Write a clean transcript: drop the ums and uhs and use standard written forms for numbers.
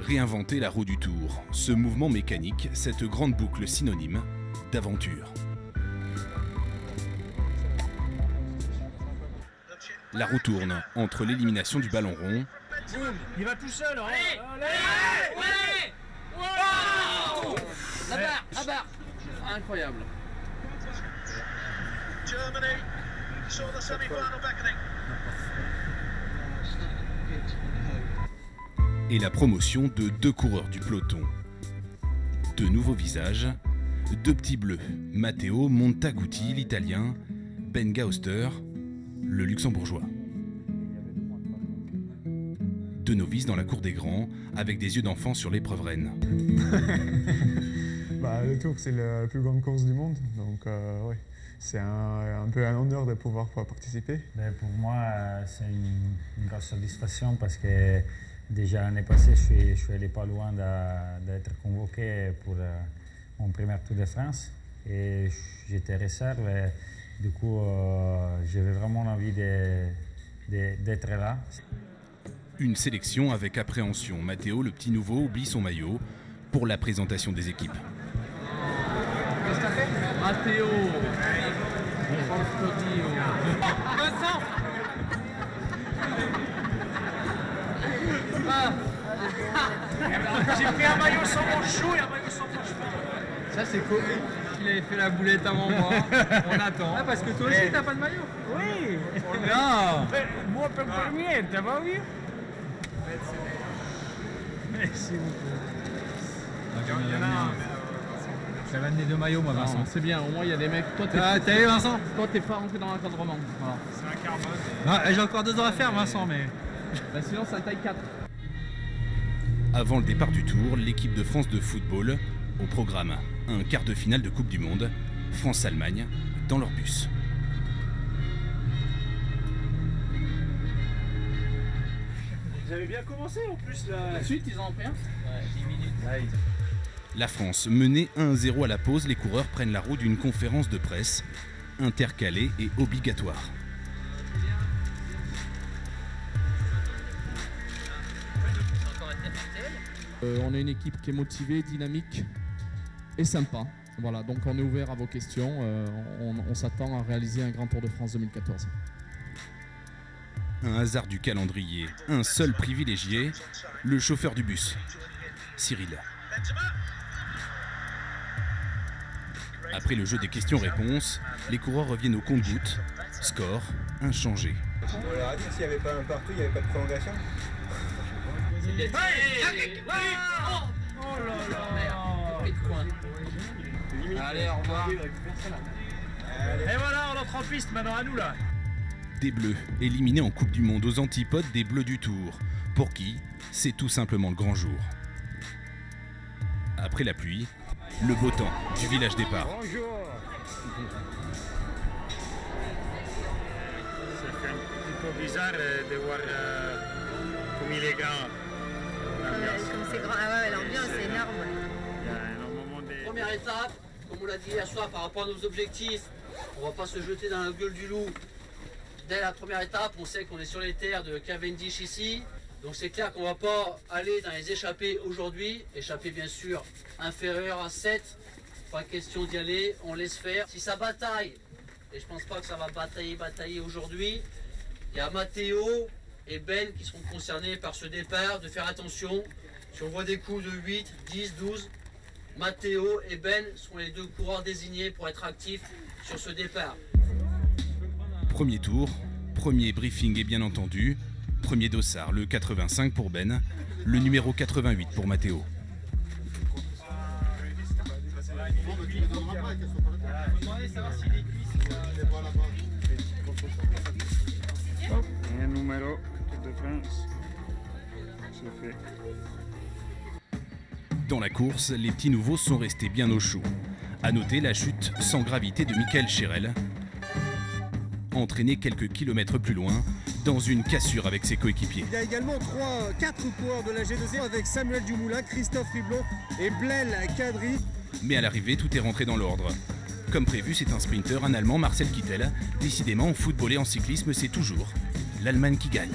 Réinventer la roue du Tour, ce mouvement mécanique, cette grande boucle synonyme d'aventure. La roue tourne entre l'élimination du ballon rond. Boum, il va tout seul. Hein. Allez, ouais. Wow. La barre. Incroyable. Et la promotion de 2 coureurs du peloton. De nouveaux visages, 2 petits bleus, Matteo Montaguti, l'italien, Ben Gauster, le luxembourgeois. 2 novices dans la cour des grands, avec des yeux d'enfant sur l'épreuve reine. Le Tour, c'est la plus grande course du monde, donc ouais, c'est un peu un honneur de pouvoir participer. Pour moi, c'est une grosse satisfaction parce que déjà l'année passée, je suis allé pas loin d'être convoqué pour mon premier Tour de France et j'étais réserve. Et du coup, j'avais vraiment envie d'être là. Une sélection avec appréhension. Matteo, le petit nouveau, oublie son maillot pour la présentation des équipes. Qu'est-ce que t'as fait? Matteo. Vincent. J'ai pris un maillot sans manchot et un maillot sans manchot. Ça c'est cool. Il avait fait la boulette avant moi. On attend. Ah parce que toi aussi t'as pas de maillot? Oui. Non. Moi le premier, t'as pas vu? Merci beaucoup. J'avais amené 2 maillots moi Vincent. C'est bien, au moins il y a des mecs. Toi t'as vu Vincent? Toi t'es pas rentré dans l'encadrement. Voilà. C'est un carbone. Ah, j'ai encore 2 ans à faire Vincent mais. Sinon c'est la taille 4. Avant le départ du Tour, l'équipe de France de football au programme. Un quart de finale de Coupe du Monde, France-Allemagne, dans leur bus. Vous avez bien commencé en plus là. Ensuite ils en ont pris un? Ouais, 10 minutes. La France, menée 1-0 à la pause, les coureurs prennent la route d'une conférence de presse intercalée et obligatoire. On est une équipe qui est motivée, dynamique et sympa. Voilà, donc on est ouvert à vos questions. On s'attend à réaliser un grand Tour de France 2014. Un hasard du calendrier, un seul privilégié, le chauffeur du bus, Cyril. Après le jeu des questions-réponses, les coureurs reviennent au compte-gouttes. Score inchangé. On leur a dit que s'il n'y avait pas un partout, il n'y avait pas de prolongation. Oh là là. Allez, au revoir. Et voilà, on entre en piste maintenant, à nous là. Des Bleus, éliminés en Coupe du Monde aux antipodes des Bleus du Tour. Pour qui, c'est tout simplement le grand jour. Après la pluie, le beau temps du village départ. Bonjour. Ça fait un petit peu bizarre de voir comme il est grand. Comme c'est grand, ah ouais, l'ambiance est énorme. Il y a énormément de... Première étape, comme on l'a dit hier soir par rapport à nos objectifs, on va pas se jeter dans la gueule du loup. Dès la première étape, on sait qu'on est sur les terres de Cavendish ici. Donc c'est clair qu'on va pas aller dans les échappées aujourd'hui. Échappée bien sûr inférieure à 7. Pas question d'y aller, on laisse faire. Si ça bataille, et je pense pas que ça va batailler aujourd'hui, il y a Matteo et Ben qui seront concernés par ce départ, de faire attention. Si on voit des coups de 8, 10, 12, Matteo et Ben sont les 2 coureurs désignés pour être actifs sur ce départ. Premier tour, premier briefing et bien entendu, premier dossard, le 85 pour Ben, le numéro 88 pour Matteo. Un numéro de France. C'est fait. Dans la course, les petits nouveaux sont restés bien au chaud. À noter la chute sans gravité de Michael Cherel, entraîné quelques kilomètres plus loin dans une cassure avec ses coéquipiers. Il y a également 4 coureurs de la G2R avec Samuel Dumoulin, Christophe Riblon et Blaise Kadri. Mais à l'arrivée, tout est rentré dans l'ordre. Comme prévu, c'est un sprinter, un Allemand, Marcel Kittel. Décidément, en football et en cyclisme, c'est toujours l'Allemagne qui gagne.